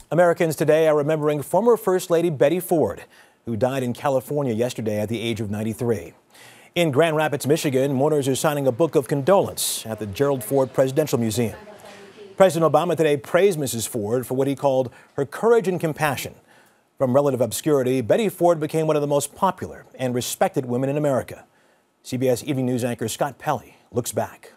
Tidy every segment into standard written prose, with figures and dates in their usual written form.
Americans today are remembering former First Lady Betty Ford, who died in California yesterday at the age of 93. In Grand Rapids, Michigan, mourners are signing a book of condolence at the Gerald Ford Presidential Museum. President Obama today praised Mrs. Ford for what he called her courage and compassion. From relative obscurity, Betty Ford became one of the most popular and respected women in America. CBS Evening News anchor Scott Pelley looks back.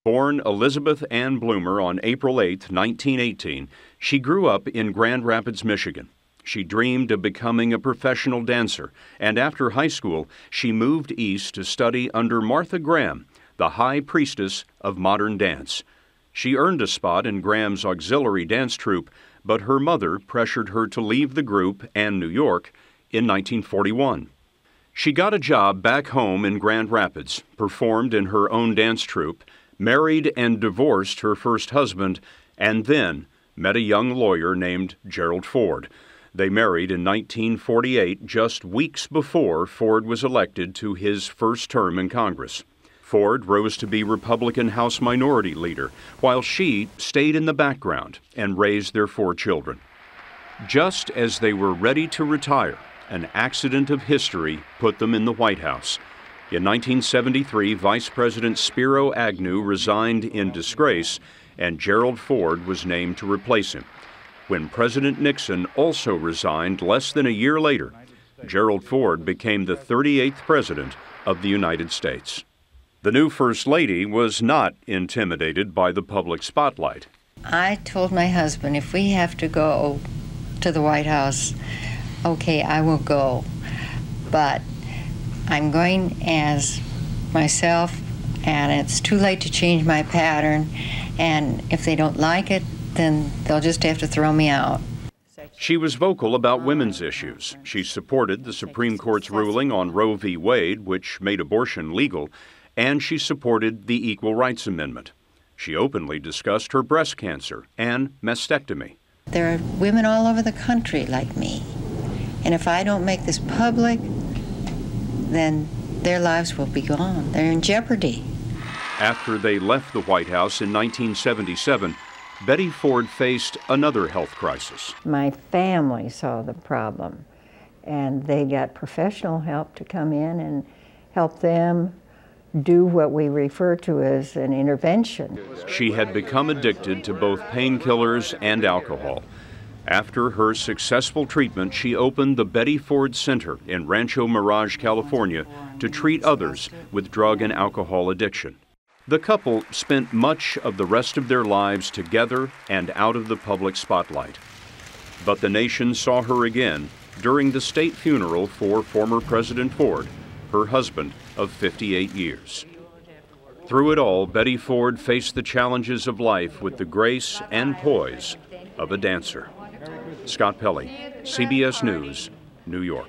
Born Elizabeth Ann Bloomer on April 8, 1918, she grew up in Grand Rapids, Michigan. She dreamed of becoming a professional dancer, and after high school, she moved east to study under Martha Graham, the high priestess of modern dance. She earned a spot in Graham's auxiliary dance troupe, but her mother pressured her to leave the group and New York in 1941. She got a job back home in Grand Rapids, performed in her own dance troupe, married and divorced her first husband, and then met a young lawyer named Gerald Ford. They married in 1948, just weeks before Ford was elected to his first term in Congress. Ford rose to be Republican House Minority Leader, while she stayed in the background and raised their 4 children. Just as they were ready to retire, an accident of history put them in the White House. In 1973, Vice President Spiro Agnew resigned in disgrace, and Gerald Ford was named to replace him. When President Nixon also resigned less than a year later, Gerald Ford became the 38th President of the United States. The new First Lady was not intimidated by the public spotlight. I told my husband, if we have to go to the White House, okay, I will go. But I'm going as myself, and it's too late to change my pattern, and if they don't like it, then they'll just have to throw me out. She was vocal about women's issues. She supported the Supreme Court's ruling on Roe v. Wade, which made abortion legal, and she supported the Equal Rights Amendment. She openly discussed her breast cancer and mastectomy. There are women all over the country like me, and if I don't make this public, then their lives will be gone. They're in jeopardy. After they left the White House in 1977, Betty Ford faced another health crisis. My family saw the problem, and they got professional help to come in and help them do what we refer to as an intervention. She had become addicted to both painkillers and alcohol. After her successful treatment, she opened the Betty Ford Center in Rancho Mirage, California, to treat others with drug and alcohol addiction. The couple spent much of the rest of their lives together and out of the public spotlight. But the nation saw her again during the state funeral for former President Ford, her husband of 58 years. Through it all, Betty Ford faced the challenges of life with the grace and poise of a dancer. Scott Pelley, CBS News, New York.